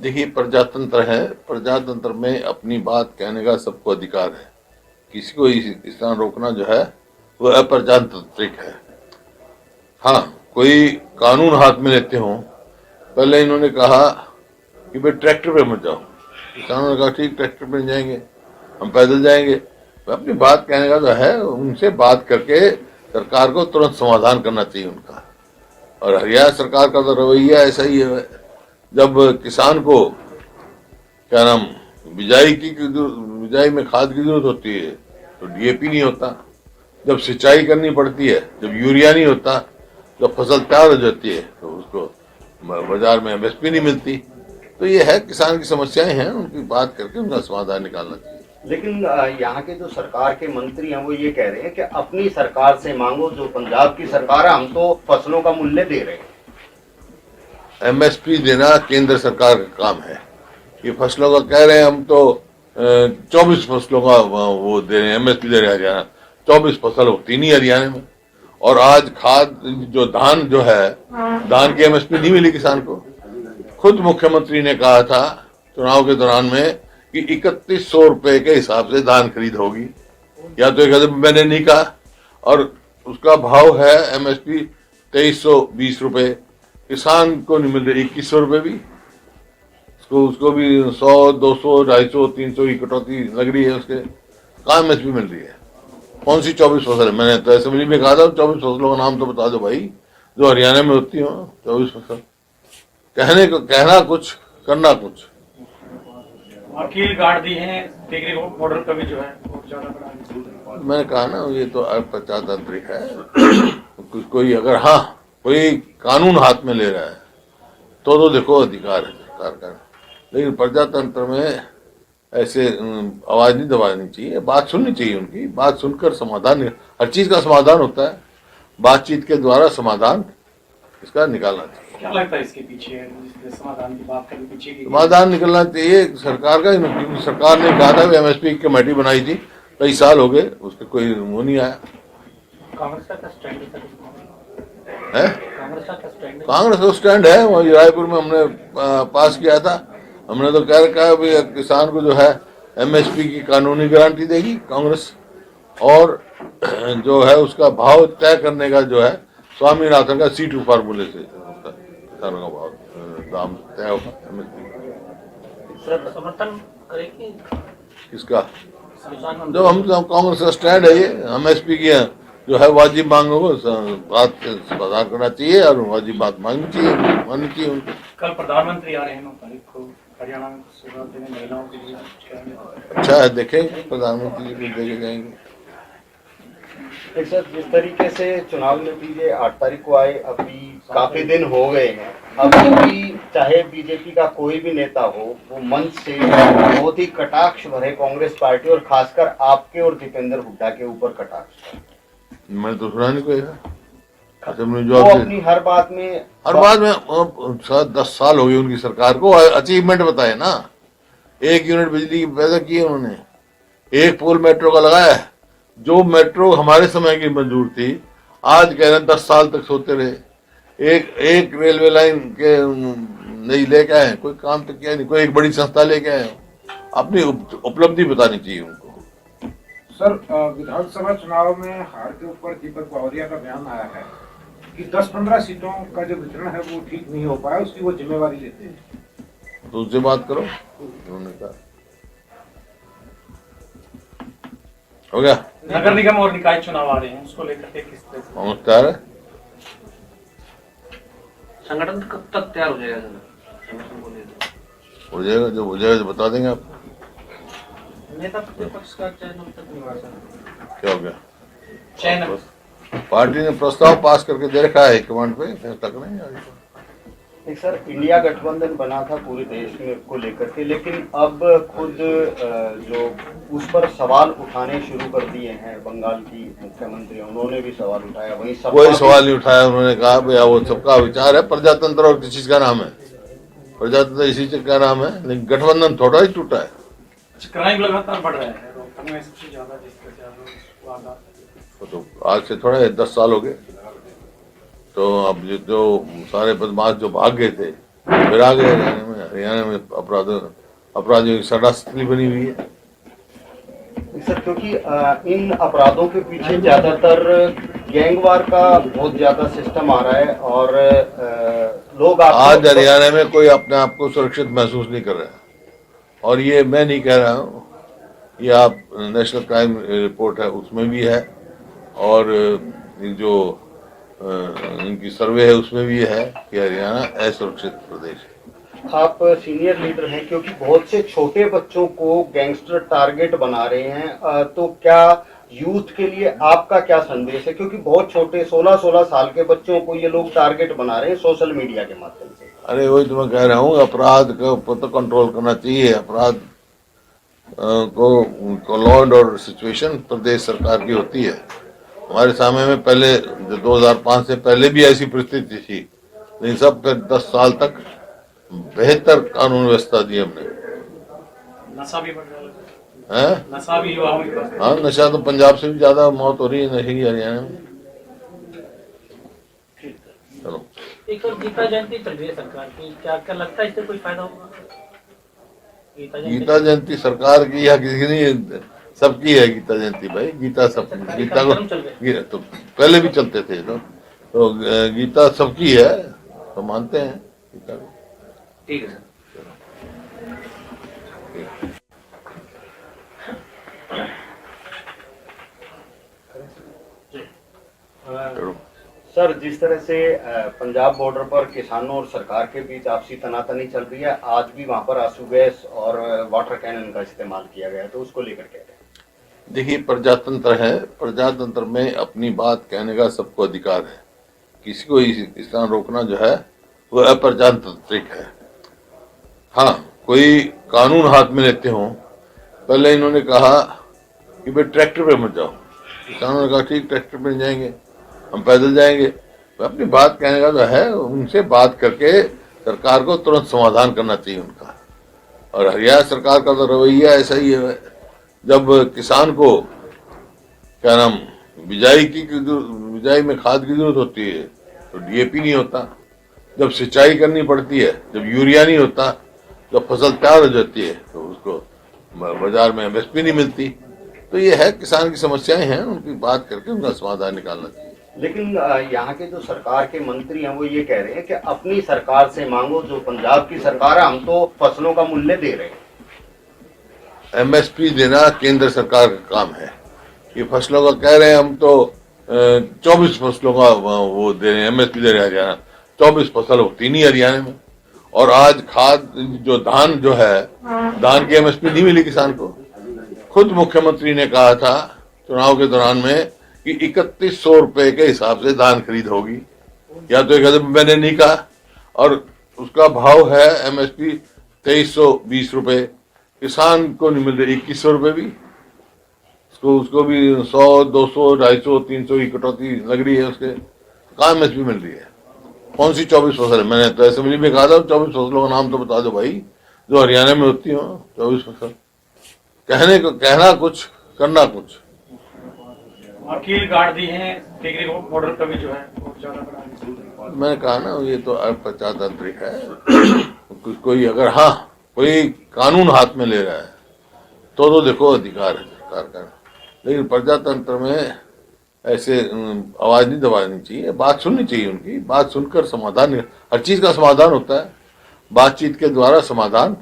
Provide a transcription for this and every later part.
देखिए, प्रजातंत्र है। प्रजातंत्र में अपनी बात कहने का सबको अधिकार है। किसी को इस तरह रोकना जो है वो अप्रजातांत्रिक है। हाँ, कोई कानून हाथ में लेते हो। पहले इन्होंने कहा कि भाई ट्रैक्टर पे मत जाओ। किसानों ने कहा ठीक, ट्रैक्टर पे नहीं जाएंगे, हम पैदल जाएंगे। तो अपनी बात कहने का जो है उनसे बात करके सरकार को तुरंत समाधान करना चाहिए उनका। और हरियाणा सरकार का तो रवैया ऐसा ही है। जब किसान को क्या नाम बिजाई में खाद की जरूरत होती है तो डीएपी नहीं होता। जब सिंचाई करनी पड़ती है, जब यूरिया नहीं होता, जब फसल तैयार हो जाती है तो उसको बाजार में एमएसपी नहीं मिलती। तो ये है, किसान की समस्याएं हैं, उनकी बात करके उनका समाधान निकालना चाहिए। लेकिन यहाँ के जो सरकार के मंत्री हैं वो ये कह रहे हैं कि अपनी सरकार से मांगो, जो पंजाब की सरकार है, हम तो फसलों का मूल्य दे रहे हैं। एमएसपी देना केंद्र सरकार का काम है। ये फसलों का कह रहे हैं, हम तो 24 फसलों का वो दे रहे हैं, एमएसपी दे रहे हैं। हरियाणा 24 फसल होती नहीं हरियाणा में। और आज खाद जो धान जो है, धान की एमएसपी नहीं मिली किसान को। खुद मुख्यमंत्री ने कहा था चुनाव के दौरान में कि 3100 रुपए के हिसाब से धान खरीद होगी। या तो एक मैंने नहीं कहा। और उसका भाव है एमएसपी 2320 रुपए। किसान को नहीं मिल रही 2100 रुपए भी। उसको भी 100, 200, 250, 300 की कटौती लग रही है उसके। कहाँ एमएसपी मिल रही है? कौन सी 24 फसल है? मैंने तो असेंबली में कहा था 24 फसलों का नाम तो बता दो भाई, जो हरियाणा में होती हो। 24 फसल कहने को, कहना कुछ, करना कुछ। वकील गाड़ दी है टिकरी बॉर्डर पर भी जो है बहुत ज्यादा बड़ा। मैंने कहा ना, ये तो अप्रजातांत्रिक है। कोई अगर हाँ कोई कानून हाथ में ले रहा है तो देखो अधिकार है सरकार का। लेकिन प्रजातंत्र में ऐसे आवाज नहीं दबानी चाहिए, बात सुननी चाहिए उनकी। बात सुनकर समाधान, हर चीज का समाधान होता है, बातचीत के द्वारा समाधान इसका निकालना चाहिए। क्या लगता है इसके पीछे, समाधान की बात करने पीछे की समाधान निकलना चाहिए सरकार का। सरकार ने कहा था एमएसपी की कमेटी बनाई थी, कई साल हो गए, उसके कोई वो नहीं आया। कांग्रेस का स्टैंड है? कांग्रेस का स्टैंड कांग्रेस का स्टैंड है, वही रायपुर में हमने पास किया था। हमने तो कह रखा है भाई किसान को जो है एमएसपी की कानूनी गारंटी देगी कांग्रेस। और जो है उसका भाव तय करने का जो है स्वामीनाथन का C2 फार्मूले से किसानों का भाव दाम तय होगा एमएसपी। समर्थन करेगी किसका? जो हम कांग्रेस का स्टैंड है ये, एमएसपी की जो है वाजिब मांगों को बात समाधान करना चाहिए और वाजिब बात मांगनी चाहिए उनको। कल प्रधानमंत्री आ रहे हैं 9 तारीख को हरियाणा में, सुबह देने महिलाओं के लिए अच्छा है, देखेंगे प्रधानमंत्री जी को देखे जाएंगे। एक सर, जिस तरीके से चुनाव नतीजे 8 तारीख को आए, अभी काफी दिन हो गए हैं, अभी भी चाहे बीजेपी का कोई भी नेता हो, वो मंच से बहुत ही कटाक्ष भरे कांग्रेस पार्टी और खासकर आपके और दीपेंद्र हुड्डा के ऊपर कटाक्ष। मैं तो सुना नहीं कोई वो अपनी हर बात में 10 साल हो गए उनकी सरकार को, अचीवमेंट बताए ना। 1 यूनिट बिजली पैदा की है उन्होंने, 1 पोल मेट्रो का लगाया है। जो मेट्रो हमारे समय की मंजूर थी, आज कह रहे हैं 10 साल तक सोते रहे। एक रेलवे लाइन के नहीं लेके आए, कोई काम तो किया नहीं। कोई एक बड़ी संस्था लेके आए, अपनी उपलब्धि बतानी चाहिए उनको। सर, विधानसभा चुनाव में हार के ऊपर दीपक बावरिया का बयान आया है कि 10-15 सीटों का जो वितरण है वो ठीक नहीं हो पाया, उसकी वो जिम्मेवारी लेते हैं। तो उससे बात करो, उन्होंने कहा। हो गया। नगर निगम और निकाय चुनाव आ रहे हैं, उसको लेकर के किस तरह से कौन तैयार है? संगठन कब तक तैयार हो जाएगा? संगठन को लेकर हो जाएगा, जब हो जाएगा तो बता देंगे आपको। नेता प्रतिपक्ष का चयन अब तक नहीं हुआ सर। क्या हो गया? चयन पार्टी ने प्रस्ताव पास करके दे रखा है कमांड पे, तक नहीं आगे। एक सर, इंडिया गठबंधन बना था पूरे देश में को लेकर के, लेकिन अब खुद जो उस पर सवाल उठाने शुरू कर दिए हैं बंगाल की मुख्यमंत्री, उन्होंने भी सवाल उठाया। वही कोई सवाल नहीं उठाया। उन्होंने कहा भैया वो सबका विचार है, प्रजातंत्र और किसी का नाम है, प्रजातंत्र इसी का नाम है, लेकिन गठबंधन थोड़ा ही टूटा है। क्राइम लगातार बढ़ रहा है, रोकने में सबसे ज्यादा जिस तरह से तो आज से थोड़ा 10 साल हो गए। तो अब जो सारे बदमाश जो भाग गए थे फिर आ गए हरियाणा में अपराधियों की सड़ास्ती बनी हुई है। सर क्योंकि इन अपराधों के पीछे ज्यादातर गैंगवार का बहुत ज्यादा सिस्टम आ रहा है और लोग आज हरियाणा में कोई अपने आप को सुरक्षित महसूस नहीं कर रहा है। और ये मैं नहीं कह रहा हूँ, ये आप नेशनल क्राइम रिपोर्ट है उसमें भी है, और जो इनकी सर्वे है उसमें भी है कि हरियाणा असुरक्षित प्रदेश है। आप सीनियर लीडर हैं, क्योंकि बहुत से छोटे बच्चों को गैंगस्टर टारगेट बना रहे हैं, तो क्या यूथ के लिए आपका क्या संदेश है? क्योंकि बहुत छोटे 16-16 साल के बच्चों को ये लोग टारगेट बना रहे हैं सोशल मीडिया के माध्यम से। अरे वही तो मैं कह रहा हूँ, अपराध को तो कंट्रोल करना चाहिए। अपराध को लॉ एंड ऑर्डर सिचुएशन प्रदेश सरकार की होती है। हमारे समय में पहले 2005 से पहले भी ऐसी परिस्थिति थी, लेकिन सब 10 साल तक बेहतर कानून व्यवस्था दी हमने। नशा भी बढ़ रहा है, नशा भी युवाओं के पास। हाँ, नशा तो पंजाब से भी ज्यादा मौत हो रही है नशे की हरियाणा में। चलो, एक और गीता जयंती चल रही है सरकार की, क्या क्या लगता है इससे कोई फायदा होगा? गीता जयंती सरकार की या किसी नहीं, सबकी है गीता जयंती भाई। गीता सब, गीता को तो पहले भी चलते थे, तो गीता सबकी है, तो मानते हैं गीता को। ठीक है सर। सर जिस तरह से पंजाब बॉर्डर पर किसानों और सरकार के बीच आपसी तनातनी चल रही है, आज भी वहां पर आंसू गैस और वाटर कैनन का इस्तेमाल किया गया, तो उसको लेकर क्या कहें? देखिए, प्रजातंत्र है, प्रजातंत्र में अपनी बात कहने का सबको अधिकार है। किसी को इस तरह रोकना जो है वो अप्रजातांत्रिक है। हाँ, कोई कानून हाथ में लेते हो, पहले इन्होंने कहा कि भाई ट्रैक्टर पे मत जाओ, किसानों ने कहा ठीक ट्रैक्टर पे जाएंगे, हम पैदल जाएंगे। तो अपनी बात कहने का जो है उनसे बात करके सरकार को तुरंत समाधान करना चाहिए उनका। और हरियाणा सरकार का तो रवैया ऐसा ही है, जब किसान को क्या नाम बिजाई में खाद की जरूरत होती है तो डीएपी नहीं होता, जब सिंचाई करनी पड़ती है, जब यूरिया नहीं होता, जब फसल तैयार हो जाती है तो उसको बाजार में एमएसपी नहीं मिलती। तो ये है, किसान की समस्याएं हैं, उनकी बात करके उनका समाधान निकालना चाहिए। लेकिन यहाँ के जो सरकार के मंत्री हैं वो ये कह रहे हैं कि अपनी सरकार से मांगो, जो पंजाब की सरकार है, हम तो फसलों का मूल्य दे रहे हैं। एमएसपी देना केंद्र सरकार का काम है। ये फसलों का कह रहे हैं, हम तो 24 फसलों का वो दे रहे हैं, एमएसपी दे रहे हैं हरियाणा। 24 फसल होती नहीं हरियाणा में। और आज खाद जो धान जो है, धान की एमएसपी नहीं मिली किसान को। खुद मुख्यमंत्री ने कहा था चुनाव के दौरान में कि 3100 रुपए के हिसाब से धान खरीद होगी, या तो 1000 मैंने नहीं कहा, और उसका भाव है एमएसपी 2320 रुपए। किसान को नहीं मिल रही 2100 रुपए भी, उसको भी 100, 200, 250, 300 की कटौती लग रही है उसके। कहाँ एमएसपी मिल रही है? कौन सी 24 फसल? मैंने तो असेंबली में कहा था 24 फसलों का नाम तो बता दो भाई जो हरियाणा में होती हो। 24 फसल कहना कुछ, करना कुछ। कील गाड़ दी है टिकरी बॉर्डर का भी जो है बहुत ज्यादा बढ़ा दी। मैंने कहा ना, ये तो प्रजातांत्रिक है। कोई अगर हाँ कोई कानून हाथ में ले रहा है तो देखो अधिकार है सरकार का, लेकिन प्रजातंत्र में ऐसे आवाज नहीं दबानी चाहिए, बात सुननी चाहिए उनकी। बात सुनकर समाधान, हर चीज का समाधान होता है, बातचीत के द्वारा समाधान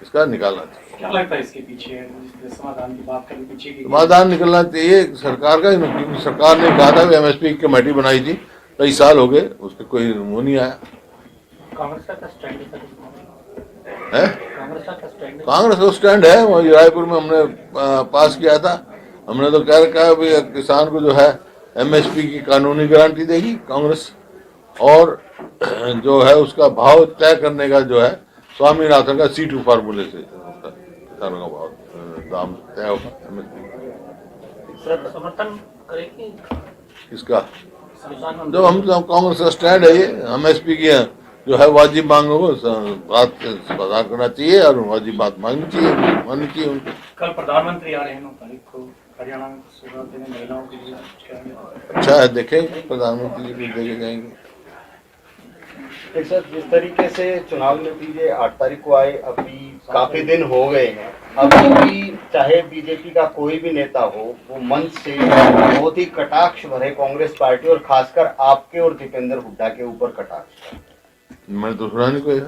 इसका निकालना चाहिए। क्या लगता है इसके पीछे समाधान की बात करने पीछे की? समाधान निकलना चाहिए सरकार का। सरकार ने कहा था एमएसपी की कमेटी बनाई थी, कई साल हो गए, उसका कोई वो नहीं आया। कांग्रेस का स्टैंड है, कांग्रेस का स्टैंड है। वही रायपुर में हमने पास किया था। हमने तो कह रखा है भाई किसान को जो है एमएसपी की कानूनी गारंटी देगी कांग्रेस, और जो है उसका भाव तय करने का जो है स्वामीनाथन का C2 फार्मूले से किसानों का भाव दाम तय होगा। समर्थन करेगी इसका जो हम कांग्रेस का स्टैंड है, ये एमएसपी की जो है वाजिब मांगों को बात समाधान करना चाहिए और वाजिब बात मांगनी चाहिए उनको। कल प्रधानमंत्री आ रहे हैं 9 तारीख को हरियाणा में, सुबह देने महिलाओं के लिए अच्छा है, देखेंगे प्रधानमंत्री जी को देखे जाएंगे। एक सर, जिस तरीके से चुनाव नतीजे 8 तारीख को आए, अभी काफी दिन हो गए हैं, अभी भी चाहे बीजेपी का कोई भी नेता हो, वो मंच से बहुत ही कटाक्ष भरे कांग्रेस पार्टी और खासकर आपके और दीपेंद्र हुड्डा के ऊपर कटाक्ष। मैंने तो सुना नहीं कोई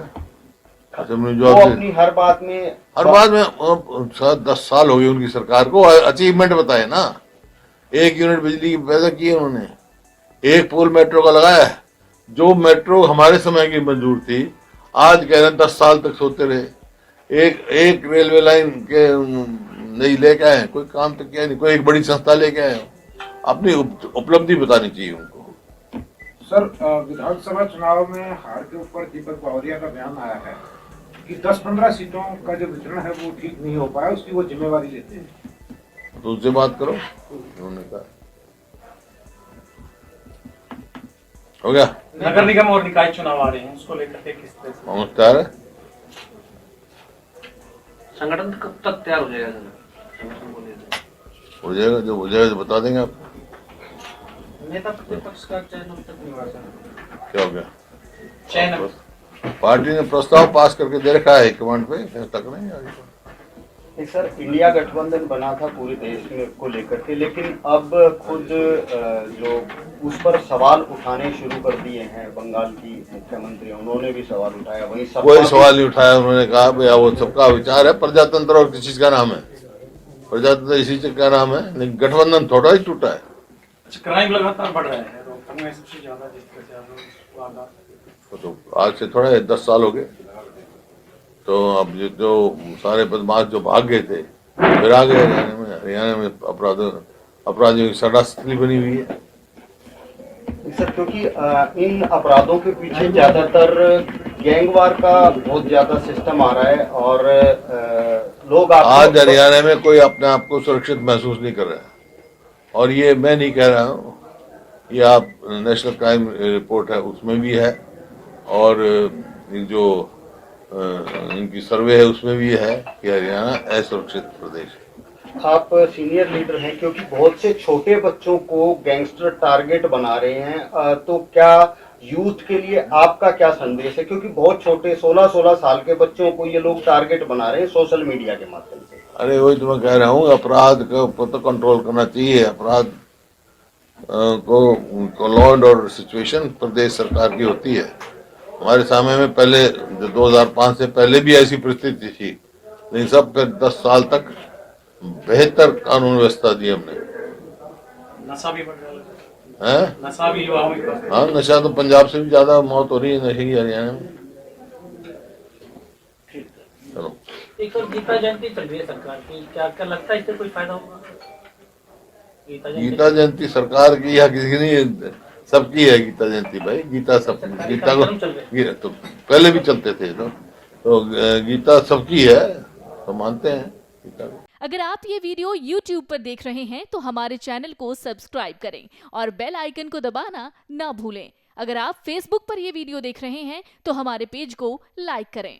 असेंबली वो जवाब अपनी हर बात में 10 साल हो गए उनकी सरकार को, अचीवमेंट बताए ना। 1 यूनिट बिजली की पैदा की है उन्होंने, 1 पोल मेट्रो का लगाया है। जो मेट्रो हमारे समय की मंजूर थी, आज कह रहे हैं 10 साल तक सोते रहे। एक रेलवे लाइन के नहीं लेके आए, कोई काम तो किया नहीं, कोई एक बड़ी संस्था लेके आए। अपनी उपलब्धि बतानी चाहिए उनको। सर, विधानसभा चुनाव में हार के ऊपर दीपक बावरिया का बयान आया है कि 10-15 सीटों का जो वितरण है वो ठीक नहीं हो पाया, उसकी वो जिम्मेवारी लेते हैं। तो उससे बात करो, उन्होंने कहा। हो गया। नगर निगम और निकाय चुनाव आ रहे हैं, उसको लेकर के किस तरह से तैयार है? संगठन कब तक तैयार हो जाएगा सर? संगठन को लेकर हो जाएगा, जब हो जाएगा तो बता देंगे आपको। नेता प्रतिपक्ष का चयन अब तक नहीं हुआ सर। क्या हो गया? चयन? पार्टी ने प्रस्ताव पास करके दे रखा है कमांड पे, तक नहीं आगे। सर, इंडिया गठबंधन बना था पूरे देश में को लेकर के, लेकिन अब खुद जो उस पर सवाल उठाने शुरू कर दिए हैं बंगाल की मुख्यमंत्री, उन्होंने भी सवाल उठाया। वही कोई सवाल नहीं उठाया, उन्होंने कहा भैया वो सबका विचार है। प्रजातंत्र और किसी चीज का नाम है, प्रजातंत्र इसी चीज का नाम है, लेकिन गठबंधन थोड़ा ही टूटा है। क्राइम लगातार बढ़ रहा है, रोहतक में सबसे ज्यादा जिस तरह से तो आज से थोड़ा 10 साल हो गए, तो अब जो सारे बदमाश जो भाग गए थे फिर आ गए हरियाणा में अपराधियों की सड़ा बनी हुई है। सर, क्योंकि इन अपराधों के पीछे ज्यादातर गैंगवार का बहुत ज्यादा सिस्टम आ रहा है और लोग आज हरियाणा में कोई अपने आप को सुरक्षित महसूस नहीं कर रहा है। और ये मैं नहीं कह रहा हूँ, ये आप नेशनल क्राइम रिपोर्ट है उसमें भी है, और जो इनकी सर्वे है उसमें भी है कि हरियाणा असुरक्षित प्रदेश है। आप सीनियर लीडर हैं, क्योंकि बहुत से छोटे बच्चों को गैंगस्टर टारगेट बना रहे हैं, तो क्या यूथ के लिए आपका क्या संदेश है? क्योंकि बहुत छोटे 16-16 साल के बच्चों को ये लोग टारगेट बना रहे हैं सोशल मीडिया के माध्यम से। अरे वही तो मैं कह रहा हूँ, अपराध को तो कंट्रोल करना चाहिए। अपराध को लॉ एंड ऑर्डर सिचुएशन प्रदेश सरकार की होती है। हमारे समय में पहले 2005 से पहले भी ऐसी परिस्थिति थी, लेकिन सब फिर 10 साल तक बेहतर कानून व्यवस्था दी हमने। नशा भी बढ़ रहा है, नशा भी युवाओं में। हाँ, नशा तो पंजाब से भी ज्यादा मौत हो रही है नशे की हरियाणा में। चलो, एक और गीता जयंती चल रही है सरकार की, क्या लगता है इससे कोई फायदा होगा? गीता जयंती सरकार की या किसी की नहीं, सबकी है गीता जयंती भाई। गीता सब, गीता को तो पहले भी चलते थे, तो गीता सबकी है, तो मानते हैं गीता को। अगर आप ये वीडियो YouTube पर देख रहे हैं तो हमारे चैनल को सब्सक्राइब करें और बेल आइकन को दबाना ना भूलें। अगर आप Facebook पर ये वीडियो देख रहे हैं तो हमारे पेज को लाइक करें।